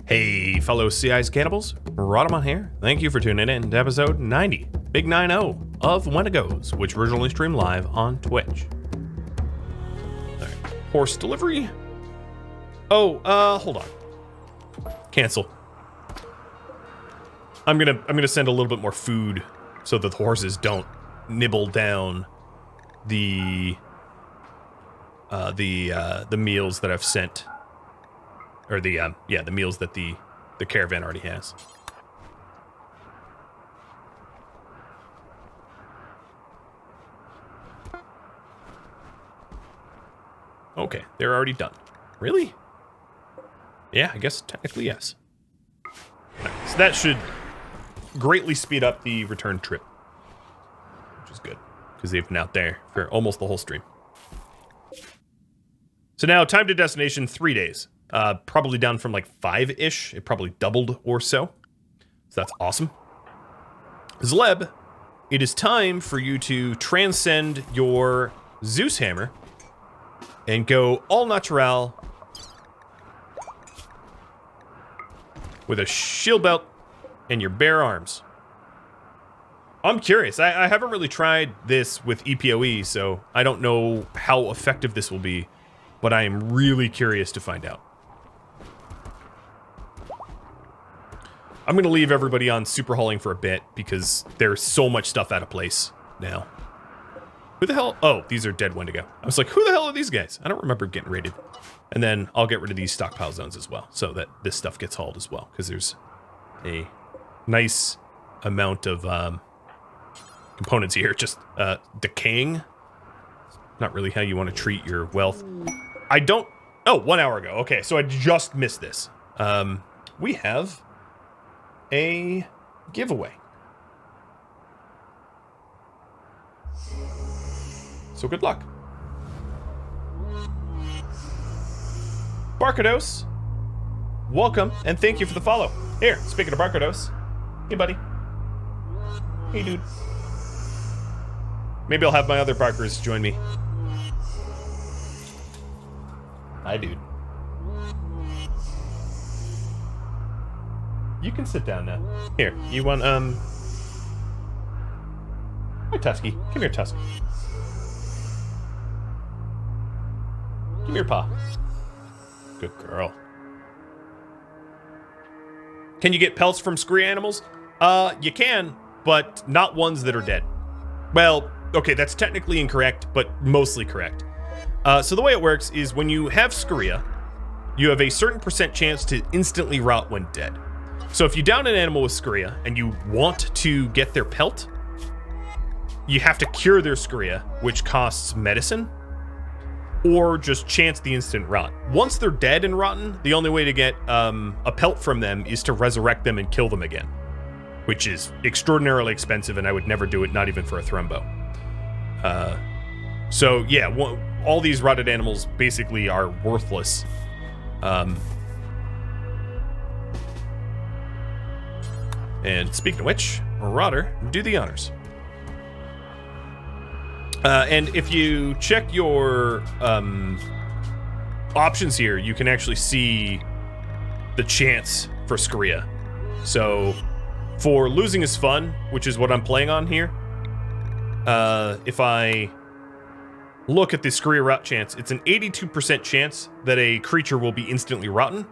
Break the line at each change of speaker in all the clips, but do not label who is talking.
Hey, fellow Sea Ice cannibals, Rhadamant here. Thank you for tuning in to episode 90, Big 90 of Wendigos, which originally streamed live on Twitch. Alright, horse delivery. Oh, hold on. Cancel. I'm gonna send a little bit more food so that the horses don't nibble down the meals that I've sent. Or the meals that the caravan already has. Okay, they're already done. Really? Yeah, I guess technically yes. Right, so that should greatly speed up the return trip, which is good because they've been out there for almost the whole stream. So now, time to destination, 3 days. Probably down from like 5-ish. It probably doubled or so. So that's awesome. Zleb, it is time for you to transcend your Zeus hammer and go all natural with a shield belt and your bare arms. I'm curious. I haven't really tried this with EPOE, so I don't know how effective this will be, but I am really curious to find out. I'm going to leave everybody on super hauling for a bit because there's so much stuff out of place now. Who the hell? Oh, these are dead Wendigo. I was like, who the hell are these guys? I don't remember getting raided. And then I'll get rid of these stockpile zones as well so that this stuff gets hauled as well because there's a nice amount of components here just decaying. Not really how you want to treat your wealth. I don't... Oh, 1 hour ago. Okay, so I just missed this. We have a giveaway. So good luck. Barcados, welcome and thank you for the follow. Here, speaking of Barcados, hey buddy. Hey dude. Maybe I'll have my other Barkers join me. Hi dude. You can sit down now. Here, you want, Hi, Tusky. Come here, Tusky. Give me your paw. Good girl. Can you get pelts from scree animals? You can, but not ones that are dead. Well, okay, that's technically incorrect, but mostly correct. So the way it works is when you have scria, you have a certain % chance to instantly rot when dead. So if you down an animal with scria and you want to get their pelt, you have to cure their scria, which costs medicine, or just chance the instant rot. Once they're dead and rotten, the only way to get a pelt from them is to resurrect them and kill them again, which is extraordinarily expensive, and I would never do it, not even for a thrumbo. So yeah, all these rotted animals basically are worthless. And speaking of which, Rotter, do the honors. And if you check your options here, you can actually see the chance for Scria. So for losing is fun, which is what I'm playing on here, if I look at the Scria rot chance, it's an 82% chance that a creature will be instantly rotten.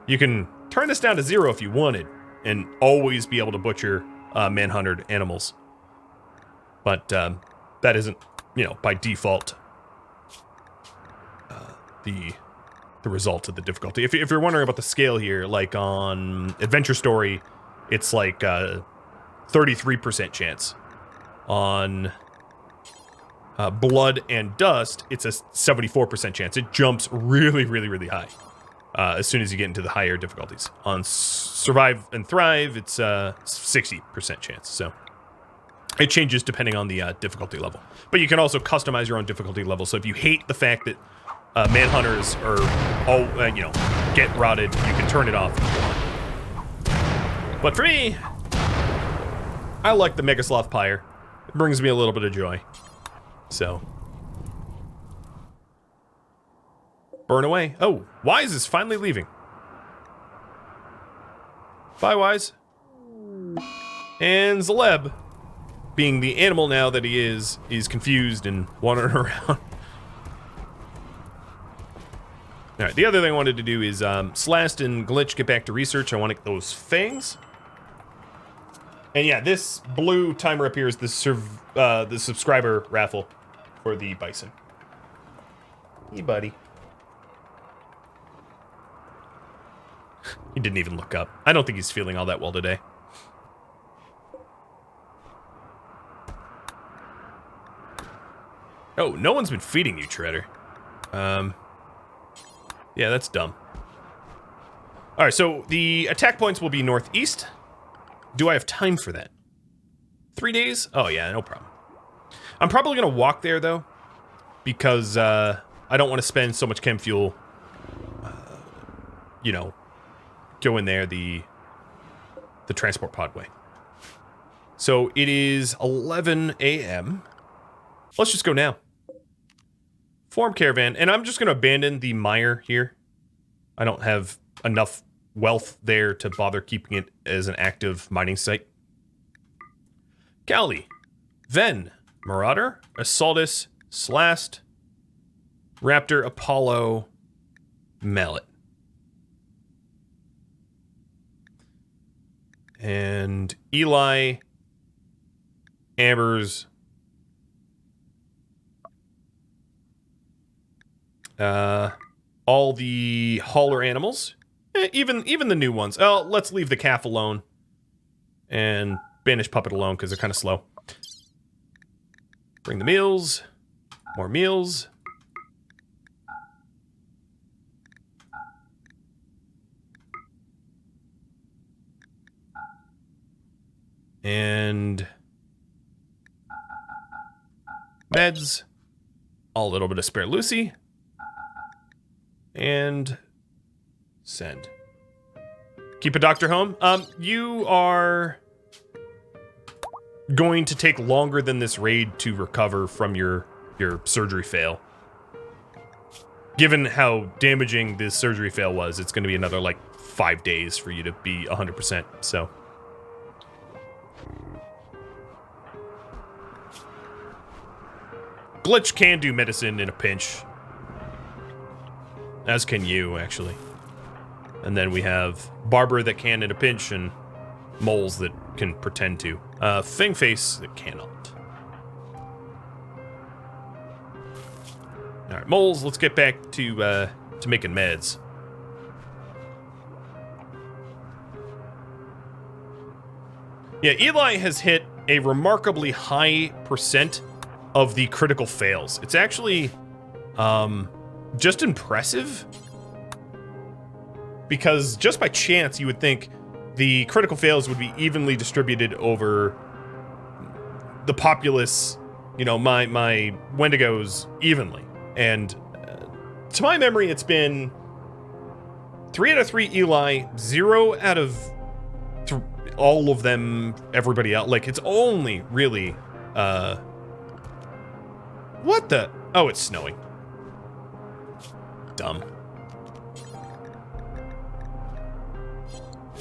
You can turn this down to 0 if you wanted, and always be able to butcher manhuntered animals. But that isn't, by default, the result of the difficulty. If you're wondering about the scale here, like on Adventure Story, it's like 33% chance. On Blood and Dust, it's a 74% chance. It jumps really, really, really high. As soon as you get into the higher difficulties. On Survive and Thrive, it's 60% chance. So it changes depending on the difficulty level. But you can also customize your own difficulty level. So if you hate the fact that manhunters are all get rotted, you can turn it off if you want. But for me, I like the Mega Sloth Pyre. It brings me a little bit of joy. So burn away. Oh, Wise is finally leaving. Bye, Wise. And Zaleb, being the animal now that he is confused and wandering around. Alright, the other thing I wanted to do is Slast and Glitch get back to research. I want to get those fangs. And yeah, this blue timer up here is the subscriber raffle for the bison. Hey, buddy. He didn't even look up. I don't think he's feeling all that well today. Oh, no one's been feeding you, Treader. Yeah, that's dumb. Alright, so the attack points will be northeast. Do I have time for that? 3 days? Oh, yeah, no problem. I'm probably going to walk there, though, because I don't want to spend so much chem fuel, you know, going there the transport pod way. So it is 11 a.m. Let's just go now. Form caravan, and I'm just going to abandon the mire here. I don't have enough wealth there to bother keeping it as an active mining site. Cowley, Ven, Marauder, Assaultus, Slast, Raptor, Apollo, Mallet. And Eli, Ambers, all the hauler animals, even the new ones. Oh, let's leave the calf alone and banish puppet alone because they're kind of slow. Bring the meals, more meals. And meds, a little bit of spare Lucy. And send. Keep a doctor home. You are going to take longer than this raid to recover from your surgery fail. Given how damaging this surgery fail was, it's going to be another, like, 5 days for you to be 100%, so. Glitch can do medicine in a pinch. As can you, actually. And then we have Barber that can in a pinch, and Moles that can pretend to. Fangface that cannot. Alright, Moles, let's get back to making meds. Yeah, Eli has hit a remarkably high percent of the critical fails. It's actually, just impressive. Because just by chance, you would think the critical fails would be evenly distributed over the populace, you know, my Wendigos evenly. And to my memory, it's been 3 out of 3 Eli, 0 out of all of them, everybody else. Like, it's only really, what the? Oh, it's snowing. Dumb.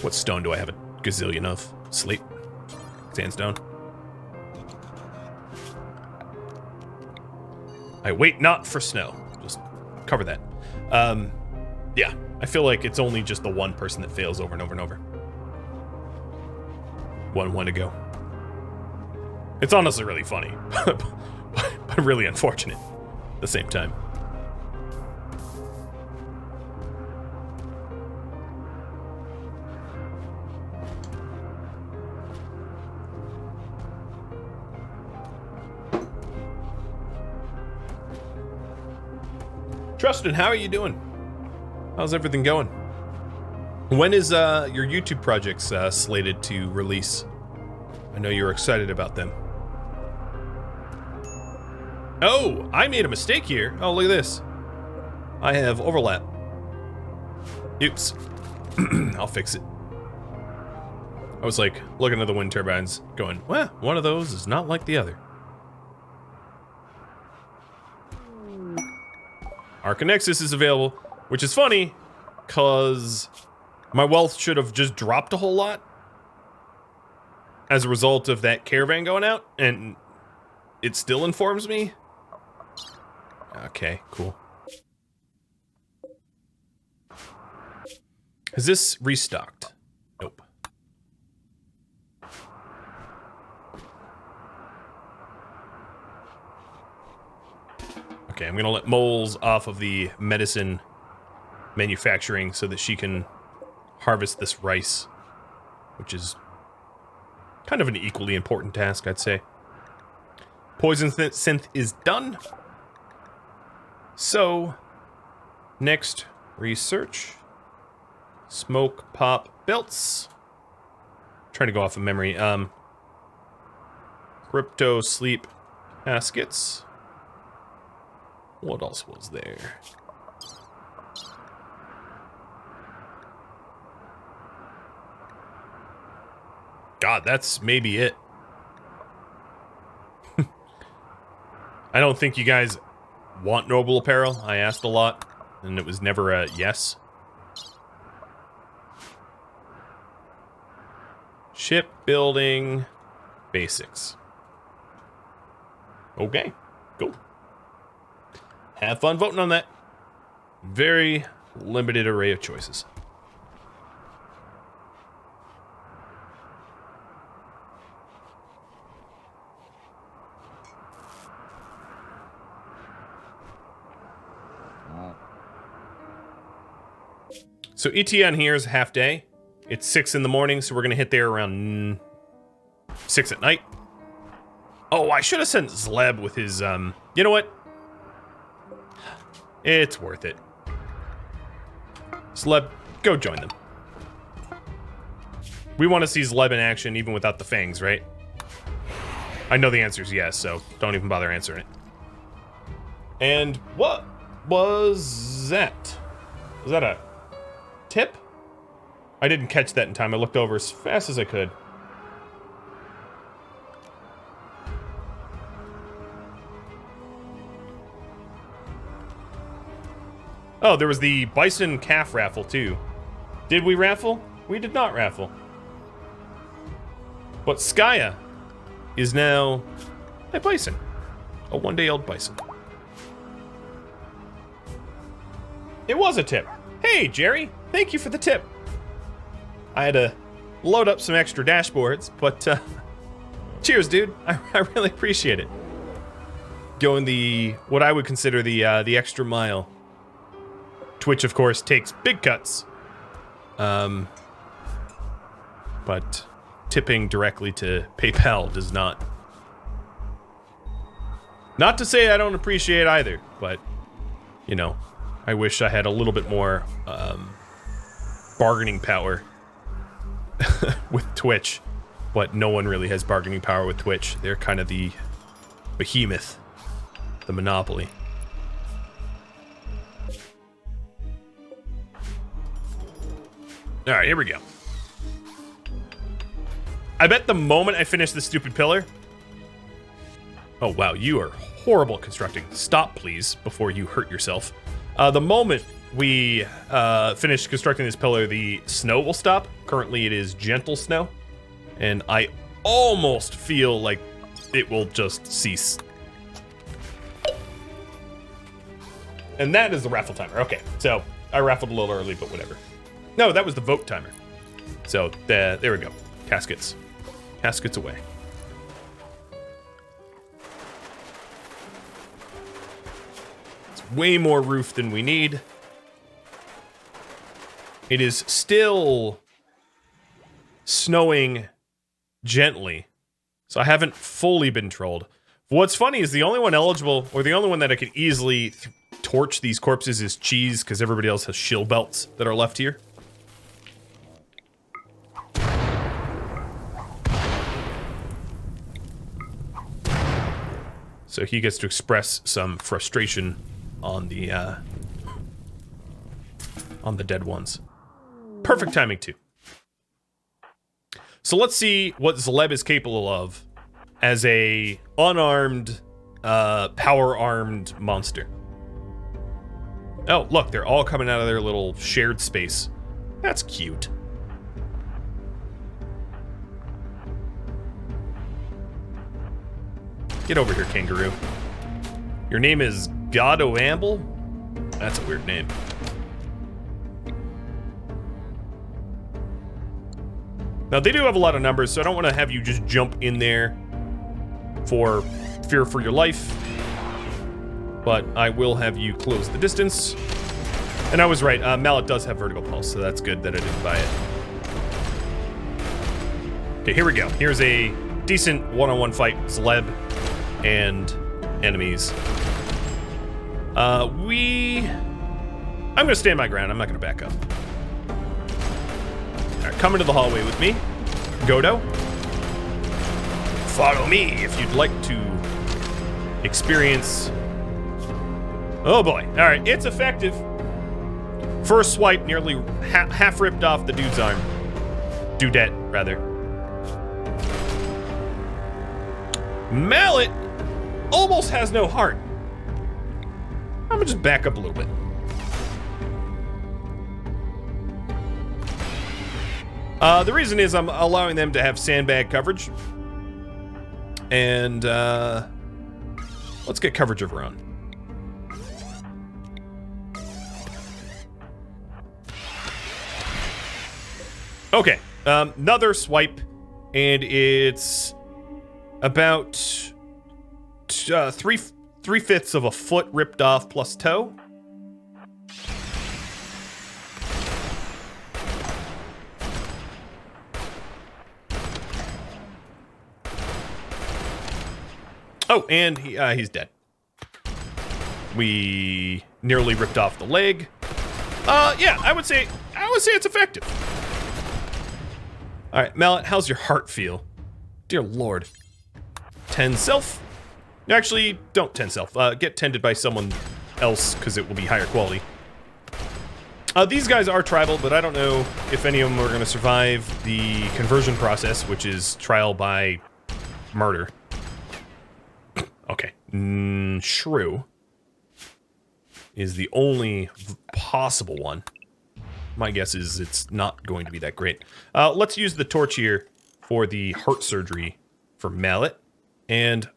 What stone do I have a gazillion of? Slate. Sandstone. I wait not for snow. Just cover that. Yeah, I feel like it's only just the one person that fails over and over and over. One to go. It's honestly really funny, but really unfortunate at the same time. Trustin, how are you doing? How's everything going? When is your YouTube projects slated to release? I know you're excited about them. Oh, I made a mistake here. Oh, look at this. I have overlap. Oops. I'll fix it. I was like looking at the wind turbines going, well, one of those is not like the other. Arcanexus is available, which is funny, because My wealth should have just dropped a whole lot as a result of that caravan going out, and it still informs me. Okay, cool. Has this restocked? Nope. Okay, I'm gonna let Moles off of the medicine manufacturing so that she can harvest this rice, which is kind of an equally important task, I'd say. Poison synth is done. So, next research. Smoke pop belts. Trying to go off of memory. Crypto sleep caskets. What else was there? God, that's maybe it. I don't think you guys want noble apparel. I asked a lot, and it was never a yes. Shipbuilding basics. Okay, cool. Have fun voting on that. Very limited array of choices. So ET on here is a half day. It's 6 in the morning, so we're gonna hit there around 6 at night. Oh, I should have sent Zleb with his, you know what? It's worth it. Zleb, go join them. We want to see Zleb in action even without the fangs, right? I know the answer is yes, so don't even bother answering it. And what was that? Was that a tip? I didn't catch that in time. I looked over as fast as I could. Oh, there was the bison calf raffle too. Did we raffle? We did not raffle. But Skya is now a bison. A one-day-old bison. It was a tip. Hey, Jerry, thank you for the tip. I had to load up some extra dashboards, but cheers, dude. I really appreciate it. Going the, what I would consider the extra mile. Twitch, of course, takes big cuts. But tipping directly to PayPal does not. Not to say I don't appreciate either, but, you know, I wish I had a little bit more bargaining power with Twitch. But no one really has bargaining power with Twitch. They're kind of the behemoth, the monopoly. All right, here we go. I bet the moment I finish this stupid pillar... Oh, wow, you are horrible at constructing. Stop, please, before you hurt yourself. The moment we finish constructing this pillar, the snow will stop. Currently, it is gentle snow. And I almost feel like it will just cease. And that is the raffle timer. Okay, so I raffled a little early, but whatever. No, that was the vote timer. So, there we go. Caskets. Caskets away. It's way more roof than we need. It is still snowing gently. So I haven't fully been trolled. What's funny is the only one eligible, or the only one that I could easily torch these corpses is Cheese, because everybody else has shield belts that are left here. So he gets to express some frustration on the dead ones. Perfect timing too. So let's see what Zleb is capable of as a unarmed, power-armed monster. Oh, look, they're all coming out of their little shared space. That's cute. Get over here, kangaroo. Your name is Goddo Amble? That's a weird name. Now, they do have a lot of numbers, so I don't want to have you just jump in there for fear for your life. But I will have you close the distance. And I was right, Mallet does have vertical pulse, so that's good that I didn't buy it. Okay, here we go. Here's a decent one-on-one fight, Celeb and enemies. I'm gonna stand my ground. I'm not gonna back up. All right, come into the hallway with me, Godo. Follow me if you'd like to experience. Oh boy! All right, it's effective. First swipe nearly half ripped off the dude's arm. Dudette, rather. Mallet almost has no heart. I'm gonna just back up a little bit. The reason is I'm allowing them to have sandbag coverage. And let's get coverage of our own. Okay, another swipe, and it's about 3/5 of a foot ripped off plus toe. Oh, and he's dead. We nearly ripped off the leg. Yeah, I would say it's effective. All right, Mallet, how's your heart feel? Dear Lord. 10 self. Actually, don't 10 self. Get tended by someone else, because it will be higher quality. These guys are tribal, but I don't know if any of them are going to survive the conversion process, which is trial by murder. Okay. Shrew is the only possible one. My guess is it's not going to be that great. Let's use the torch here for the heart surgery for Mallet. And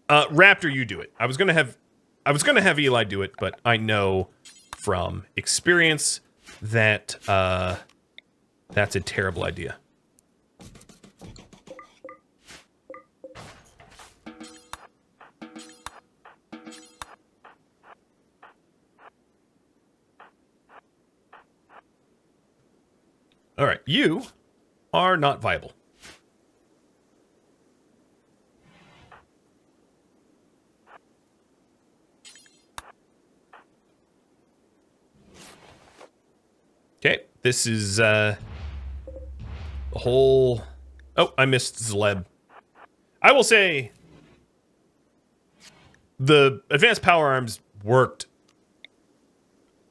Raptor, you do it. I was gonna have Eli do it, but I know from experience that that's a terrible idea. All right, you are not viable. Okay, this is the whole... Oh, I missed Zleb. I will say the advanced power arms worked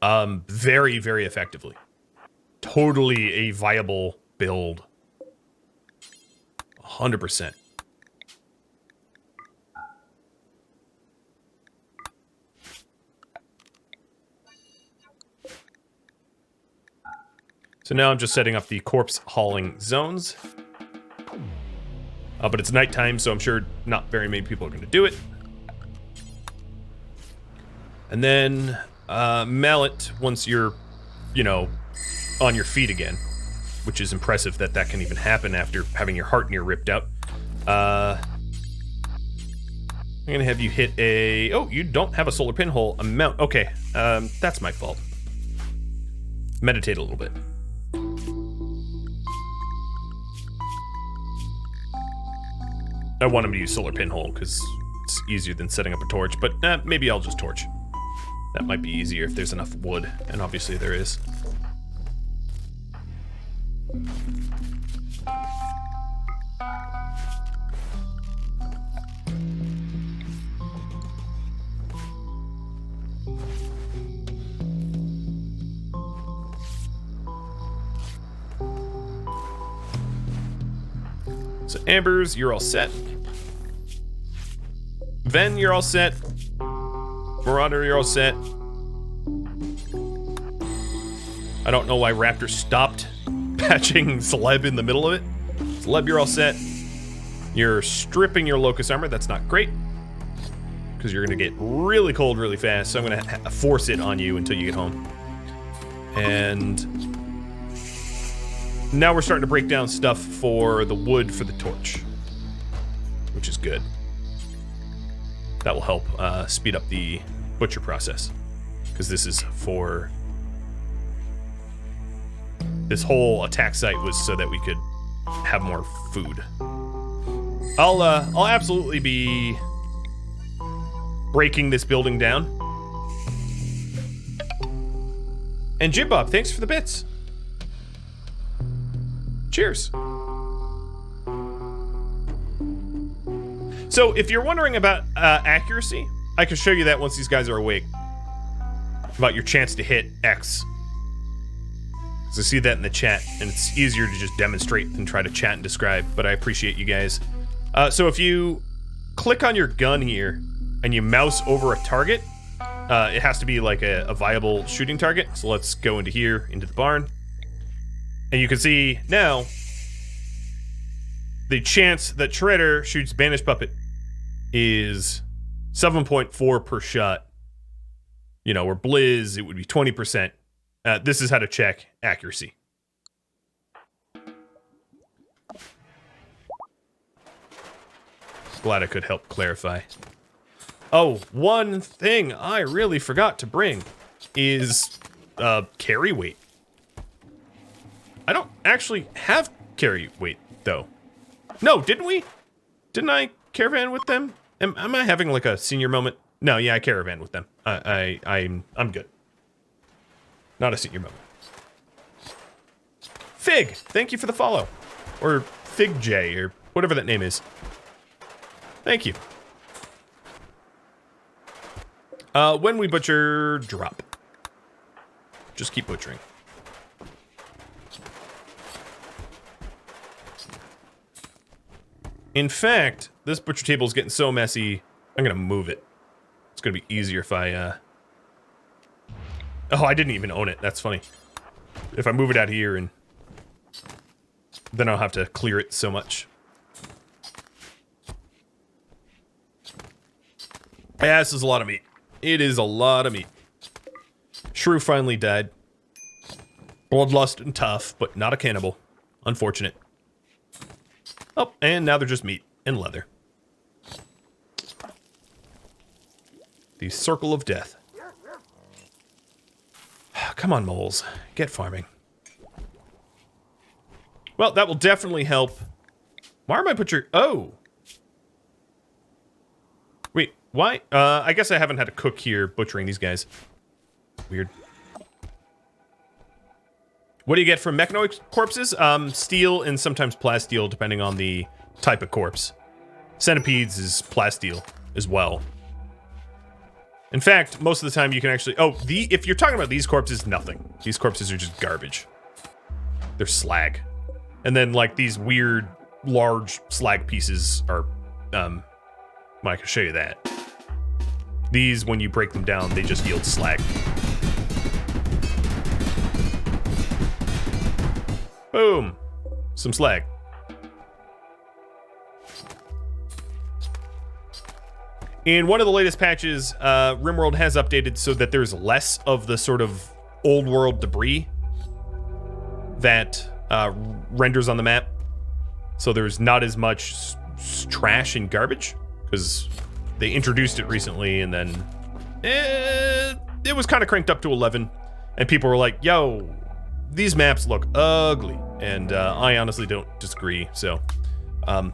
very, very effectively. Totally a viable build. 100%. So now I'm just setting up the corpse hauling zones. But it's nighttime, so I'm sure not very many people are going to do it. And then Mallet, once you're, you know, on your feet again, which is impressive that that can even happen after having your heart near ripped out. I'm gonna have you hit a... Oh, you don't have a solar pinhole amount. Okay, that's my fault. Meditate a little bit. I want him to use solar pinhole because it's easier than setting up a torch, but maybe I'll just torch. That might be easier if there's enough wood, and obviously there is. So Ambers, you're all set. Ven, you're all set. Marauder, you're all set. I don't know why Raptor stopped patching Celeb in the middle of it. Celeb, you're all set. You're stripping your Locust armor. That's not great, because you're going to get really cold really fast, so I'm going to force it on you until you get home. And now we're starting to break down stuff for the wood for the torch, which is good. That will help speed up the butcher process, because this is for... This whole attack site was so that we could have more food. I'll absolutely be breaking this building down. And Jim Bob, thanks for the bits. Cheers. So if you're wondering about accuracy, I can show you that once these guys are awake. About your chance to hit X. So see that in the chat, and it's easier to just demonstrate than try to chat and describe, but I appreciate you guys. So if you click on your gun here, and you mouse over a target, it has to be like a viable shooting target. So let's go into here, into the barn. And you can see now, the chance that Shredder shoots Banished Puppet is 7.4 per shot. You know, where Blizz, it would be 20%. This is how to check accuracy. Glad I could help clarify. Oh, one thing I really forgot to bring is carry weight. I don't actually have carry weight, though. No, didn't we? Didn't I caravan with them? Am I having like a senior moment? No, yeah, I caravan with them. I'm good. Not a senior moment. Fig, thank you for the follow. Or Fig J, or whatever that name is. Thank you. When we butcher, drop. Just keep butchering. In fact, this butcher table is getting so messy, I'm gonna move it. It's gonna be easier if I, Oh, I didn't even own it. That's funny. If I move it out here, and then I'll have to clear it so much. Yeah, this is a lot of meat. It is a lot of meat. Shrew finally died. Bloodlust and tough, but not a cannibal. Unfortunate. Oh, and now they're just meat and leather. The circle of death. Come on, moles. Get farming. Well, that will definitely help. Why am I butcher? Oh. Wait, why? I guess I haven't had a cook here butchering these guys. Weird. What do you get from mechanoid corpses? Steel and sometimes plasteel, depending on the type of corpse. Centipedes is plasteel as well. In fact, most of the time you can actually... Oh, if you're talking about these corpses, nothing. These corpses are just garbage. They're slag. And then, like, these weird, large slag pieces are... Well, I can show you that. These, when you break them down, they just yield slag. Boom. Some slag. In one of the latest patches, RimWorld has updated so that there's less of the sort of old world debris that renders on the map. So there's not as much trash and garbage, because they introduced it recently, and then it was kind of cranked up to 11, and people were like, yo, these maps look ugly, and I honestly don't disagree. So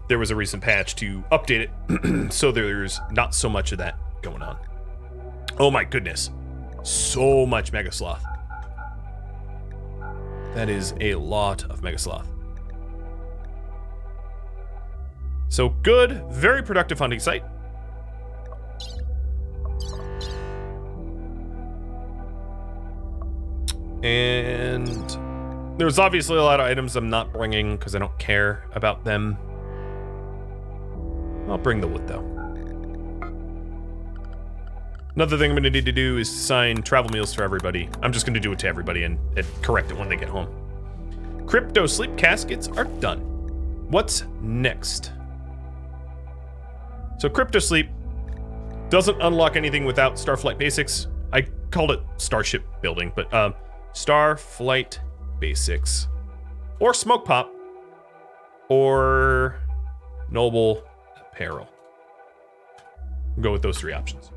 there was a recent patch to update it so there's not so much of that going on. Oh my goodness, so much Mega Sloth. That is a lot of Mega Sloth. So good, very productive hunting site. And there's obviously a lot of items I'm not bringing because I don't care about them. I'll bring the wood though. Another thing I'm going to need to do is assign travel meals to everybody. I'm just going to do it to everybody and correct it when they get home. Crypto sleep caskets are done. What's next? So crypto sleep doesn't unlock anything without Starflight Basics. I called it Starship Building, but Starflight Basics. Or Smoke Pop. Or Noble Apparel. We'll go with those 3 options.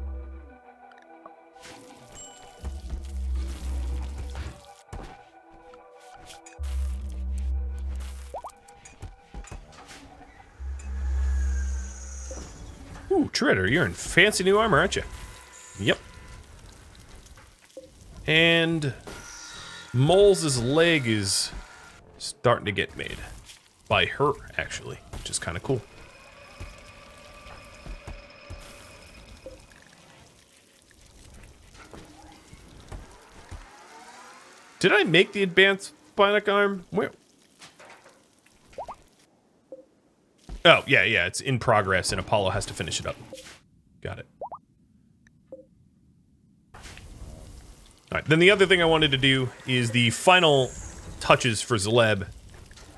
Ooh, Trader, you're in fancy new armor, aren't you? Yep. And Moles' leg is starting to get made. By her, actually, which is kind of cool. Did I make the advanced bionic arm? Where? Oh, yeah, it's in progress, and Apollo has to finish it up. Got it. All right, then the other thing I wanted to do is the final touches for Zaleb,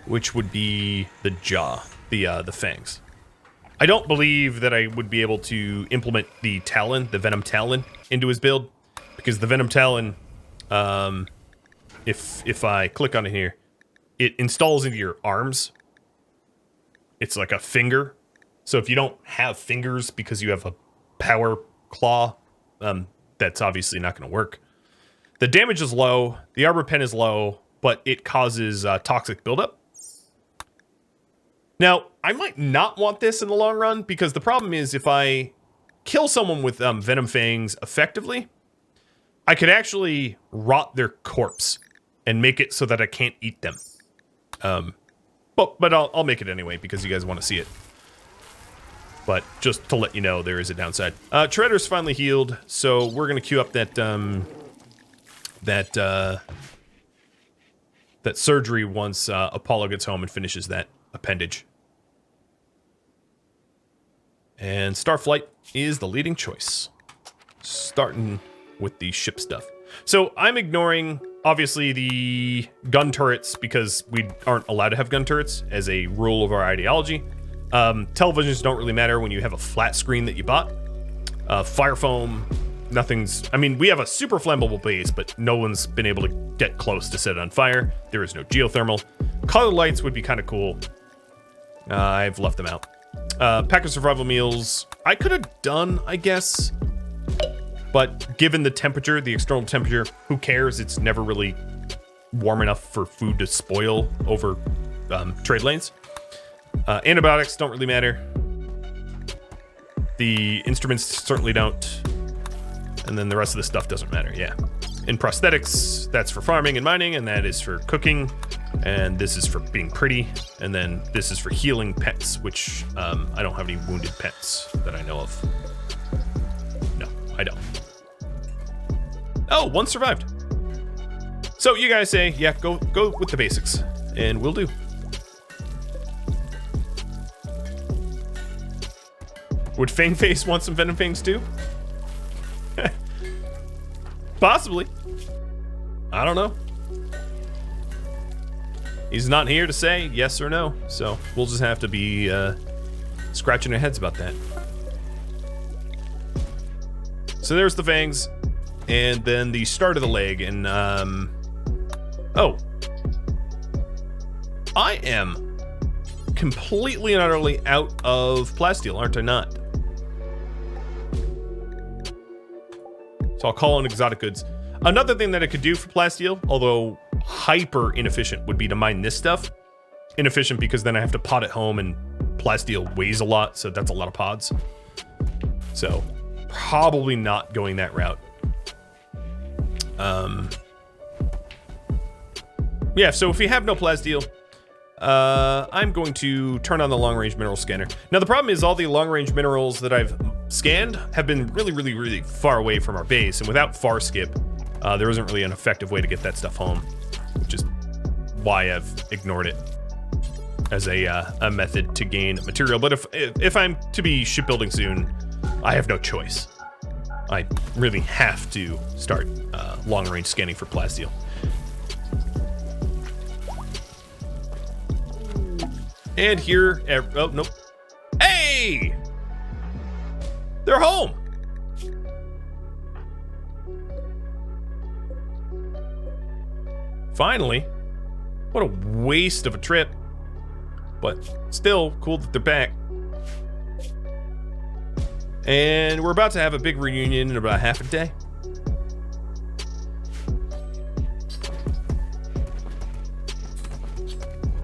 which would be the jaw, the fangs. I don't believe that I would be able to implement the Talon, the Venom Talon, into his build, because the Venom Talon, if I click on it here, it installs into your arms. It's like a finger. So if you don't have fingers because you have a power claw, that's obviously not going to work. The damage is low, the armor pen is low, but it causes toxic buildup. Now, I might not want this in the long run, because the problem is if I kill someone with Venom Fangs effectively, I could actually rot their corpse and make it so that I can't eat them. But I'll make it anyway, because you guys want to see it. But just to let you know, there is a downside. Treader's finally healed, so we're going to queue up that surgery once Apollo gets home and finishes that appendage. And Starflight is the leading choice. Starting with the ship stuff. So I'm ignoring, obviously, the gun turrets because we aren't allowed to have gun turrets as a rule of our ideology. Televisions don't really matter when you have a flat screen that you bought. Fire foam, nothing's... I mean, we have a super flammable base, but no one's been able to get close to set it on fire. There is no geothermal. Color lights would be kind of cool. I've left them out. Pack of survival meals, I could have done, I guess. But given the temperature, the external temperature, who cares? It's never really warm enough for food to spoil over trade lanes. Antibiotics don't really matter. The instruments certainly don't. And then the rest of the stuff doesn't matter, yeah. In prosthetics, that's for farming and mining, and that is for cooking. And this is for being pretty. And then this is for healing pets, which I don't have any wounded pets that I know of. No, I don't. Oh, one survived. So you guys say, yeah, go with the basics, and we'll do. Would Fangface want some Venom Fangs too? Possibly. I don't know. He's not here to say yes or no, so we'll just have to be scratching our heads about that. So there's the fangs, and then the start of the leg, and oh, I am completely and utterly out of plasteel, aren't I not? So I'll call in exotic goods. Another thing that I could do for plasteel, although hyper inefficient, would be to mine this stuff. Inefficient because then I have to pod it home, and plasteel weighs a lot, so that's a lot of pods. So probably not going that route. Yeah, so if we have no plasteel, I'm going to turn on the long-range mineral scanner. Now the problem is all the long-range minerals that I've scanned have been really, really, really far away from our base, and without far skip, there isn't really an effective way to get that stuff home, which is why I've ignored it as a method to gain material. But if I'm to be shipbuilding soon, I have no choice. I really have to start long-range scanning for plasteel. And here, oh, nope. Hey! They're home! Finally. What a waste of a trip. But still, cool that they're back. And we're about to have a big reunion in about half a day.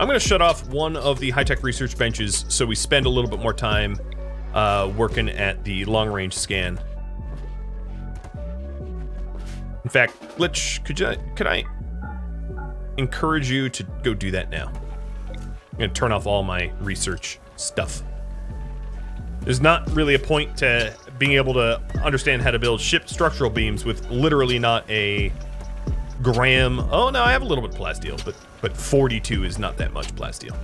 I'm going to shut off one of the high-tech research benches so we spend a little bit more time working at the long-range scan. In fact, could I encourage you to go do that now? I'm going to turn off all my research stuff. There's not really a point to being able to understand how to build ship structural beams with literally not a gram. Oh no, I have a little bit of plasteel, but 42 is not that much plasteel.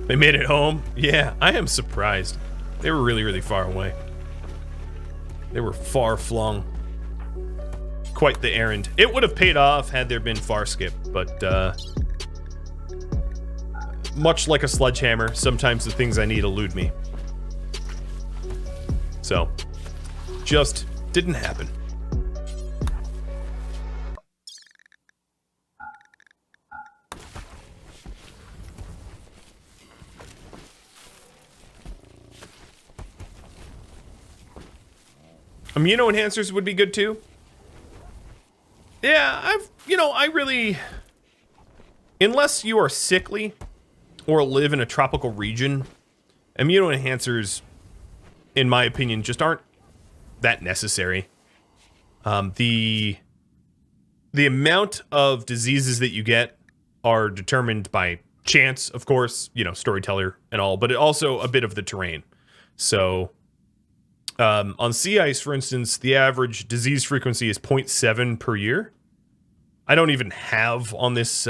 They made it home? Yeah, I am surprised. They were really, really far away. They were far flung. Quite the errand. It would have paid off had there been far skip, but much like a sledgehammer, sometimes the things I need elude me. So, just didn't happen. Immuno enhancers would be good too. Yeah, I really, unless you are sickly or live in a tropical region, immuno enhancers, in my opinion, just aren't that necessary. The amount of diseases that you get are determined by chance, of course, storyteller and all, but also a bit of the terrain. So, on sea ice, for instance, the average disease frequency is 0.7 per year. I don't even have on this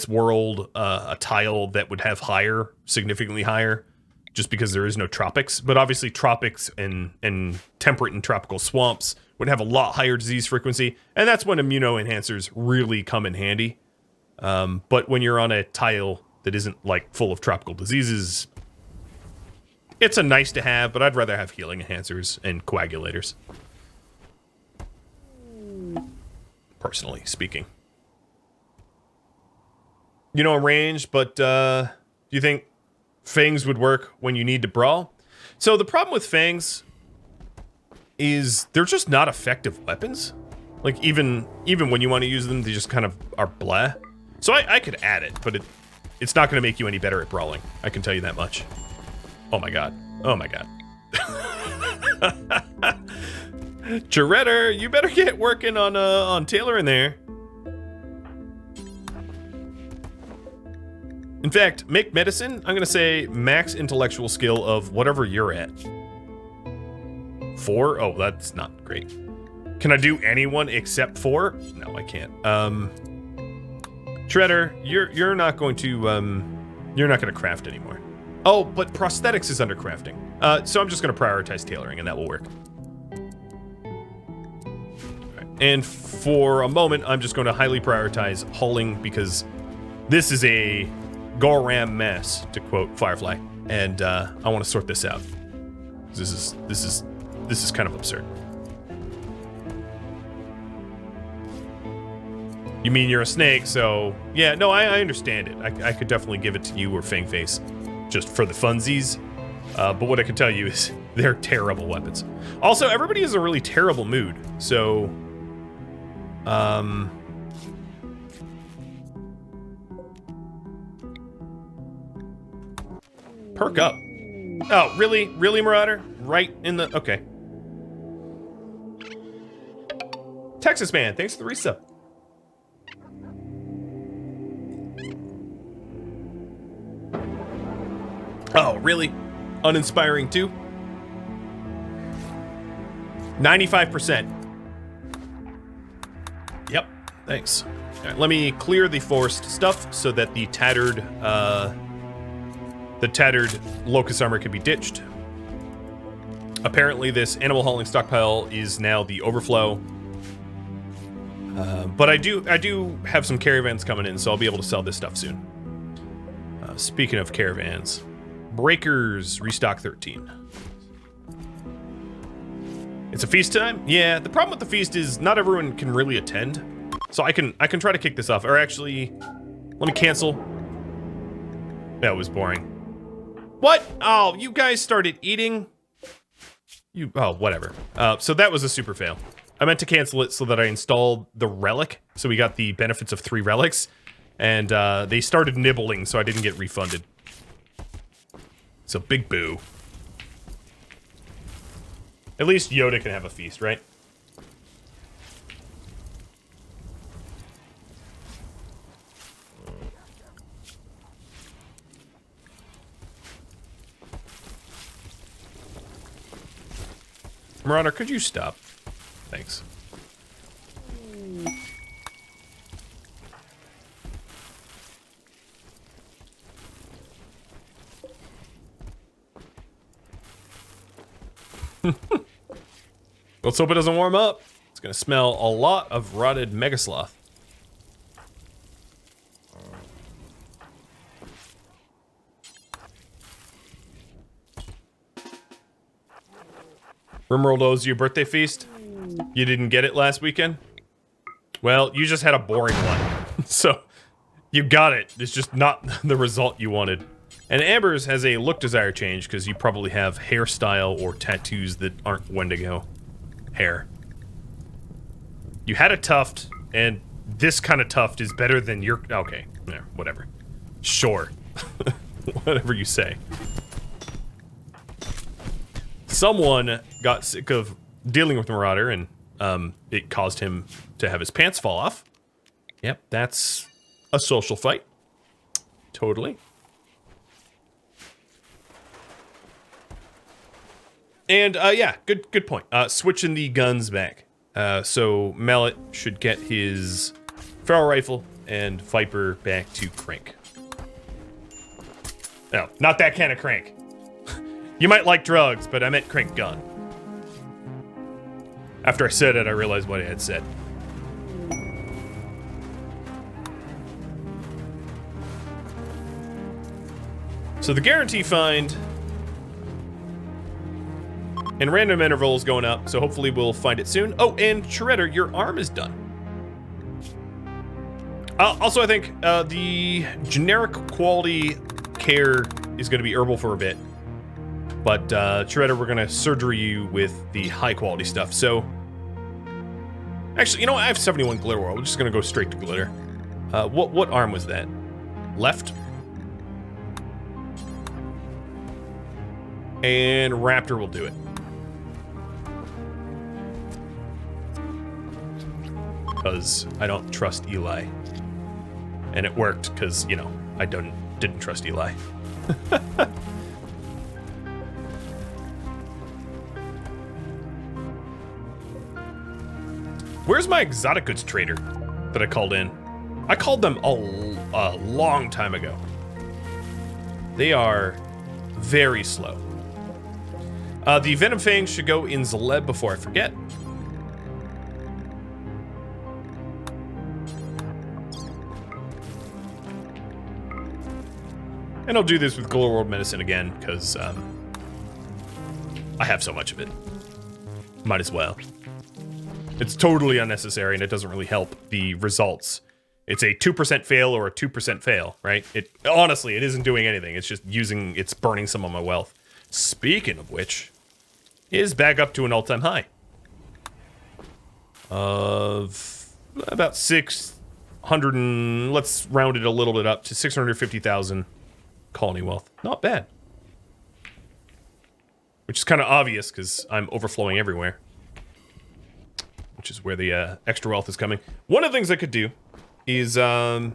world a tile that would have higher, significantly higher, just because there is no tropics. But obviously, tropics and temperate and tropical swamps would have a lot higher disease frequency, and that's when immuno enhancers really come in handy. But when you're on a tile that isn't like full of tropical diseases, it's a nice to have, but I'd rather have healing enhancers and coagulators. Personally speaking. Range, but do you think fangs would work when you need to brawl? So the problem with fangs is they're just not effective weapons. Like even when you want to use them, they just kind of are blah. So I could add it, but it's not going to make you any better at brawling. I can tell you that much. Oh my god. Oh my god. Jaredder, you better get working on Taylor in there. In fact, make medicine, I'm gonna say max intellectual skill of whatever you're at. 4? Oh, that's not great. Can I do anyone except 4? No, I can't. Shredder, you're not going to craft anymore. Oh, but prosthetics is under crafting. So I'm just gonna prioritize tailoring and that will work. And for a moment, I'm just going to highly prioritize hauling because this is a Goram mess, to quote Firefly, and I want to sort this out. This is kind of absurd. You mean you're a snake? So yeah, no, I understand it. I could definitely give it to you or Fangface, just for the funsies. But what I can tell you is they're terrible weapons. Also, everybody is in a really terrible mood, so. Perk up. Oh, really? Really, Marauder? Right in the... Okay. Texas Man, thanks for the resub. Oh, really? Uninspiring too? 95%. Yep, thanks. All right, let me clear the forest stuff so that the tattered locust armor can be ditched. Apparently, this animal hauling stockpile is now the overflow. But I do have some caravans coming in, so I'll be able to sell this stuff soon. Speaking of caravans, breakers restock 13. It's a feast time? Yeah, the problem with the feast is not everyone can really attend. So I can try to kick this off. Or actually, let me cancel. That was boring. What? Oh, you guys started eating? Oh, whatever. So that was a super fail. I meant to cancel it so that I installed the relic. So we got the benefits of 3 relics. And they started nibbling, so I didn't get refunded. So big boo. At least Yoda can have a feast, right? Marauder, could you stop? Thanks. Let's hope it doesn't warm up. It's gonna smell a lot of rotted megasloth. RimWorld owes you a birthday feast. You didn't get it last weekend? Well, you just had a boring one. So, you got it. It's just not the result you wanted. And Amber's has a look desire change because you probably have hairstyle or tattoos that aren't Wendigo hair. You had a tuft, and this kind of tuft is better than your... Okay, yeah, whatever. Sure. Whatever you say. Someone got sick of dealing with Marauder, and it caused him to have his pants fall off. Yep, that's a social fight. Totally. And, yeah, good point. Switching the guns back. So Mallet should get his feral rifle and Viper back to Crank. No, not that kind of Crank. You might like drugs, but I meant Crank gun. After I said it, I realized what I had said. So the guarantee find... and random intervals going up, so hopefully we'll find it soon. Oh, and Shredder, your arm is done. Also, I think the generic quality care is going to be herbal for a bit. But Shredder, we're going to surgery you with the high quality stuff. So, actually, you know what? I have 71 glitter ore. We're just going to go straight to glitter. What arm was that? Left? And Raptor will do it. Because I don't trust Eli. And it worked because, you know, I didn't trust Eli. Where's my exotic goods trader that I called in? I called them a long time ago. They are very slow. The Venom Fangs should go in Zaleb before I forget. And I'll do this with Glow World Medicine again, because I have so much of it. Might as well. It's totally unnecessary, and it doesn't really help the results. It's a 2% fail or a 2% fail, right? Honestly, it isn't doing anything. It's just it's burning some of my wealth. Speaking of which, it is back up to an all-time high. Of about 600 and... let's round it a little bit up to 650,000 colony wealth. Not bad. Which is kind of obvious, because I'm overflowing everywhere. Which is where the extra wealth is coming. One of the things I could do is, given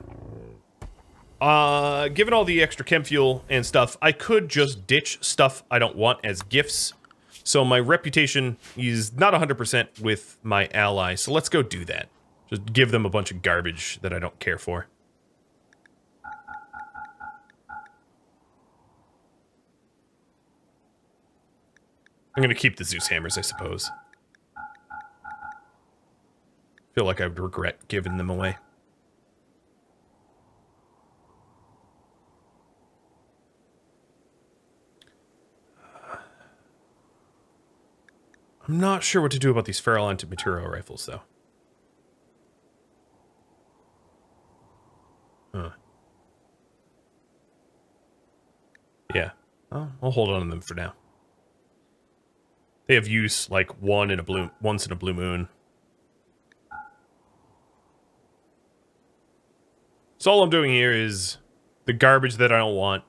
all the extra chem fuel and stuff, I could just ditch stuff I don't want as gifts. So my reputation is not 100% with my allies. So let's go do that. Just give them a bunch of garbage that I don't care for. I'm gonna keep the Zeus hammers, I suppose. Feel like I would regret giving them away. I'm not sure what to do about these feral anti-material rifles, though. Huh. Yeah. I'll hold on to them for now. They have use like once in a blue moon. So all I'm doing here is the garbage that I don't want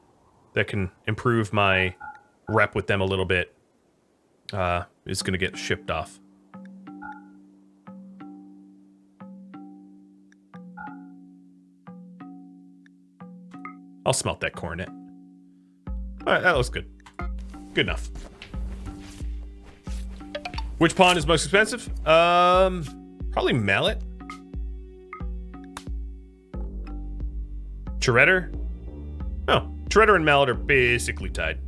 that can improve my rep with them a little bit is going to get shipped off. I'll smelt that coronet. All right, that looks good. Good enough. Which pawn is most expensive? Probably mallet. Shredder? Oh, Shredder and mallet are basically tied.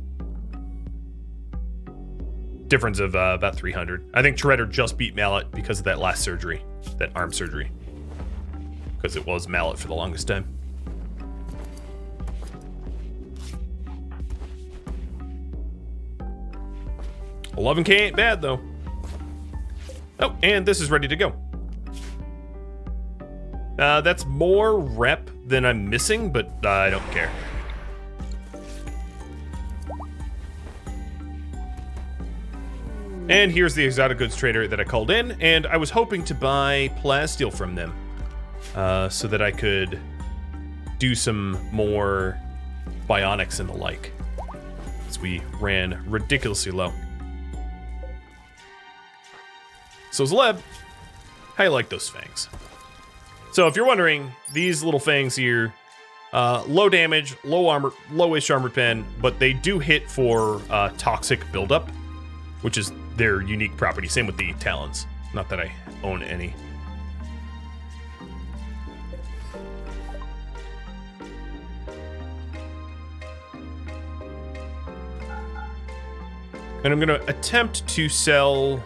Difference of about 300. I think Shredder just beat mallet because of that last surgery, that arm surgery. Because it was mallet for the longest time. $11K ain't bad though. Oh, and this is ready to go. That's more rep than I'm missing, but I don't care. And here's the exotic goods trader that I called in, and I was hoping to buy plasteel from them so that I could do some more bionics and the like, as we ran ridiculously low. So Zleb, how you like those fangs? So if you're wondering, these little fangs here, low damage, low armor, lowish armor pen, but they do hit for toxic buildup, which is their unique property. Same with the talons. Not that I own any. And I'm gonna attempt to sell.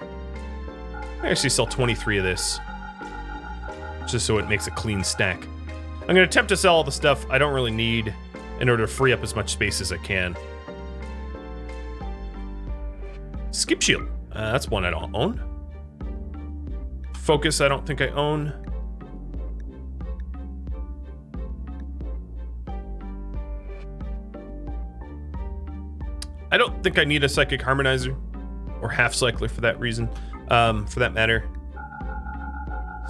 I actually sell 23 of this, just so it makes a clean stack. I'm going to attempt to sell all the stuff I don't really need in order to free up as much space as I can. Skip shield. That's one I don't own. Focus I don't think I own. I don't think I need a psychic harmonizer or half cycler for that reason. For that matter.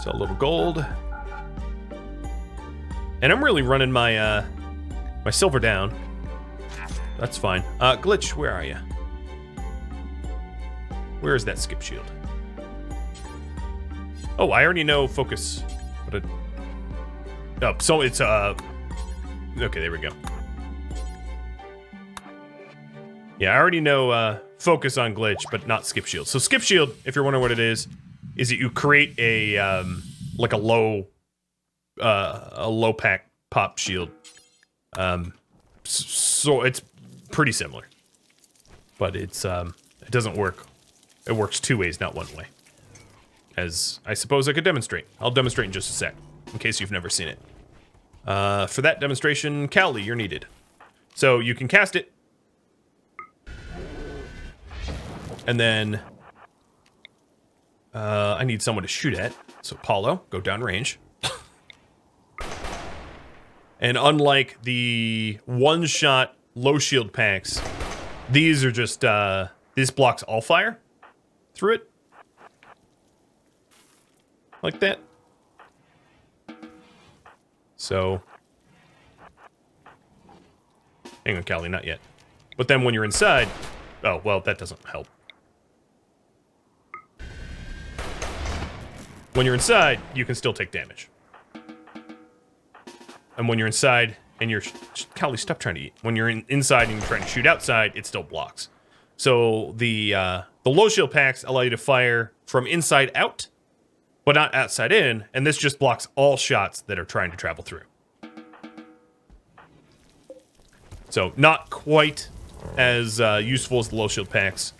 So a little gold. And I'm really running my my silver down. That's fine. Glitch, where are you? Where is that skip shield? Oh, I already know focus. Oh, so it's okay, there we go. Yeah, I already know focus on glitch, but not skip shield. So skip shield, if you're wondering what it is that you create a like a low pack pop shield. So it's pretty similar, but it's it doesn't work. It works two ways, not one way. As I suppose I could demonstrate. I'll demonstrate in just a sec, in case you've never seen it. For that demonstration, Cali, you're needed. So you can cast it. And then I need someone to shoot at. So Paulo, go down range. And unlike the one-shot low shield packs, these are just, this blocks all fire through it. Like that. So, hang on, Callie, not yet. But then when you're inside, oh, well, that doesn't help. When you're inside, you can still take damage. And when you're inside and you're... Callie, stop trying to eat. When you're inside and you're trying to shoot outside, it still blocks. So the low shield packs allow you to fire from inside out, but not outside in, and this just blocks all shots that are trying to travel through. So not quite as useful as the low shield packs,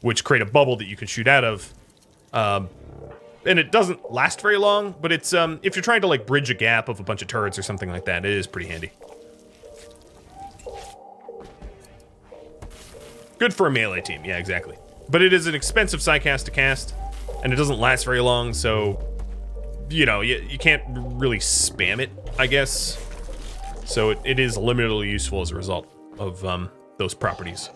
which create a bubble that you can shoot out of. And it doesn't last very long, but it's if you're trying to like bridge a gap of a bunch of turrets or something like that, it is pretty handy. Good for a melee team, yeah, exactly. But it is an expensive sidecast to cast, and it doesn't last very long, so, you know, you can't really spam it, I guess. So it is limitedly useful as a result of those properties.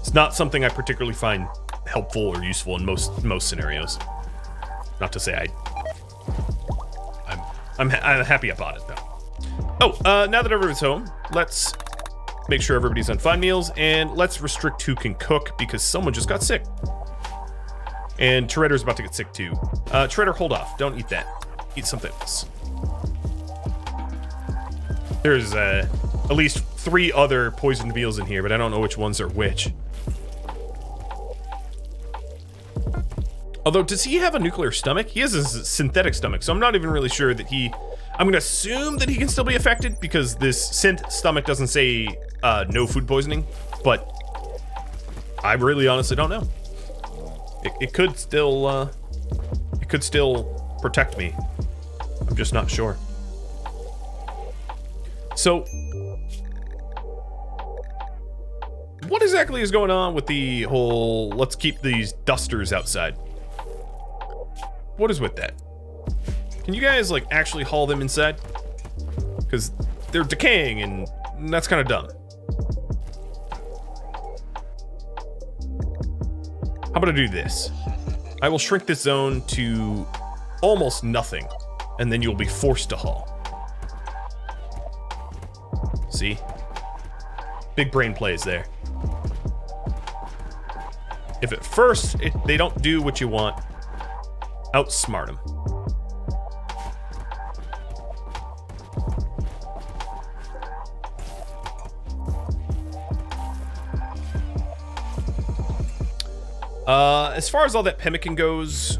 It's not something I particularly find helpful or useful in most scenarios. Not to say I'm happy I bought it, though. Oh, now that everyone's home, let's make sure everybody's on fine meals, and let's restrict who can cook, because someone just got sick. And Shredder's about to get sick, too. Shredder, hold off. Don't eat that. Eat something else. There's at least 3 other poisoned meals in here, but I don't know which ones are which. Although, does he have a nuclear stomach? He has a synthetic stomach, so I'm not even really sure that he... I'm going to assume that he can still be affected, because this synth stomach doesn't say no food poisoning, but I really honestly don't know. It could still protect me. I'm just not sure. So, what exactly is going on with the whole let's keep these dusters outside? What is with that? Can you guys, like, actually haul them inside? Because they're decaying, and that's kind of dumb. How about I do this? I will shrink this zone to almost nothing, and then you'll be forced to haul. See? Big brain plays there. If at first they don't do what you want, outsmart them. As far as all that pemmican goes,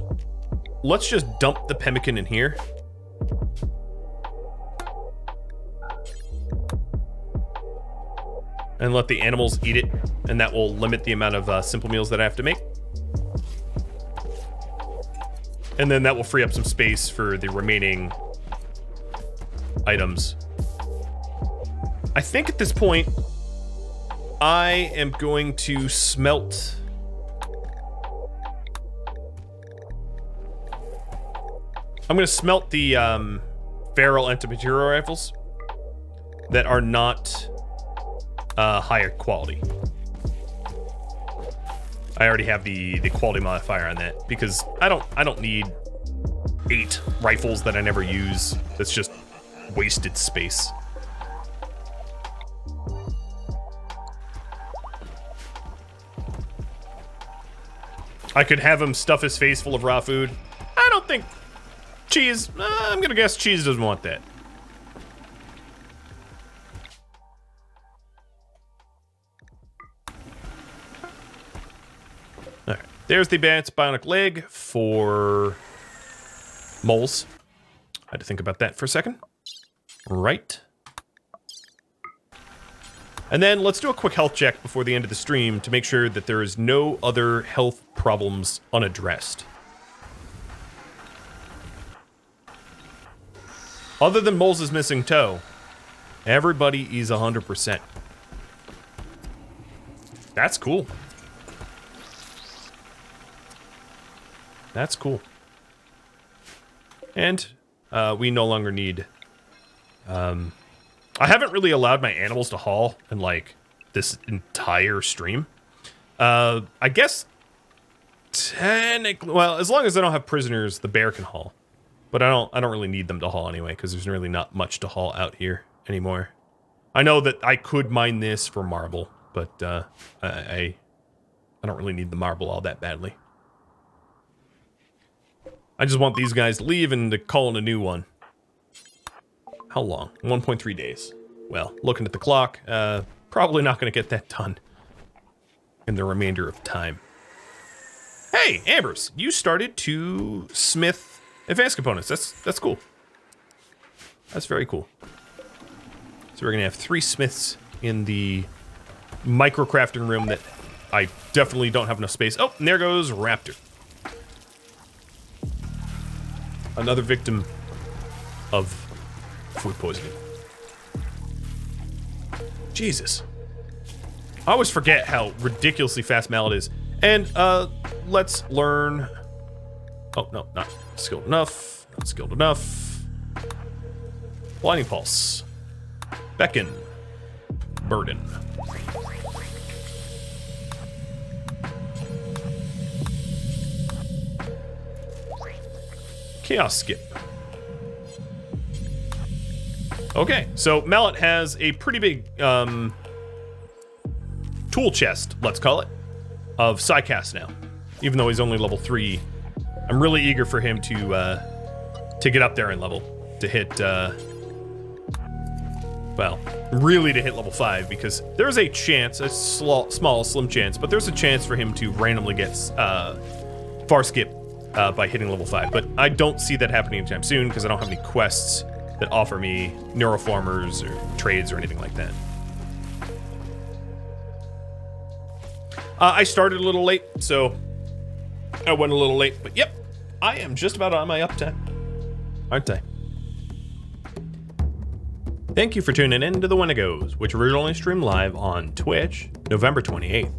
let's just dump the pemmican in here. And let the animals eat it, and that will limit the amount of simple meals that I have to make. And then that will free up some space for the remaining items. I think at this point, I am going to smelt... I'm going to smelt the feral anti-material rifles that are not higher quality. I already have the quality modifier on that because I don't need 8 rifles that I never use. That's just wasted space. I could have him stuff his face full of raw food. I don't think Cheese, I'm gonna guess Cheese doesn't want that. Alright, there's the bionic leg for moles. I had to think about that for a second. Right. And then let's do a quick health check before the end of the stream to make sure that there is no other health problems unaddressed. Other than Moles' missing toe, everybody is 100%. That's cool. That's cool. And we no longer need... I haven't really allowed my animals to haul in, like, this entire stream. I guess, technically... Well, as long as I don't have prisoners, the bear can haul. But I don't really need them to haul anyway, because there's really not much to haul out here anymore. I know that I could mine this for marble, but I don't really need the marble all that badly. I just want these guys to leave and to call in a new one. How long? 1.3 days. Well, looking at the clock, probably not going to get that done in the remainder of time. Hey! hey, Ambrose, you started to smith advanced components. That's cool. That's very cool. So we're gonna have 3 smiths in the micro crafting room that I definitely don't have enough space. Oh, and there goes Raptor. Another victim of food poisoning. Jesus. I always forget how ridiculously fast Mallet is. And let's learn. Oh, no, not skilled enough. Not skilled enough. Blinding Pulse. Beckon. Burden. Chaos Skip. Okay, so Mallet has a pretty big tool chest, let's call it, of Psycast now. Even though he's only level 3, I'm really eager for him to get up there in level, to hit, well, really to hit level 5, because there's a chance, a small, slim chance, but there's a chance for him to randomly get far skip by hitting level 5. But I don't see that happening anytime soon, because I don't have any quests that offer me neuroformers or trades or anything like that. I started a little late, so I went a little late, but yep, I am just about on my uptime, aren't I? Thank you for tuning in to the Wendigos, which originally streamed live on Twitch, November 28th.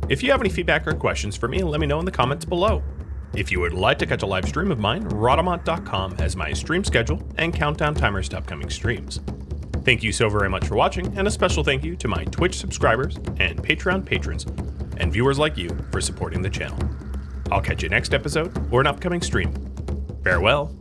If you have any feedback or questions for me, let me know in the comments below. If you would like to catch a live stream of mine, Rhadamant.com has my stream schedule and countdown timers to upcoming streams. Thank you so very much for watching, and a special thank you to my Twitch subscribers and Patreon patrons and viewers like you for supporting the channel. I'll catch you next episode or an upcoming stream. Farewell.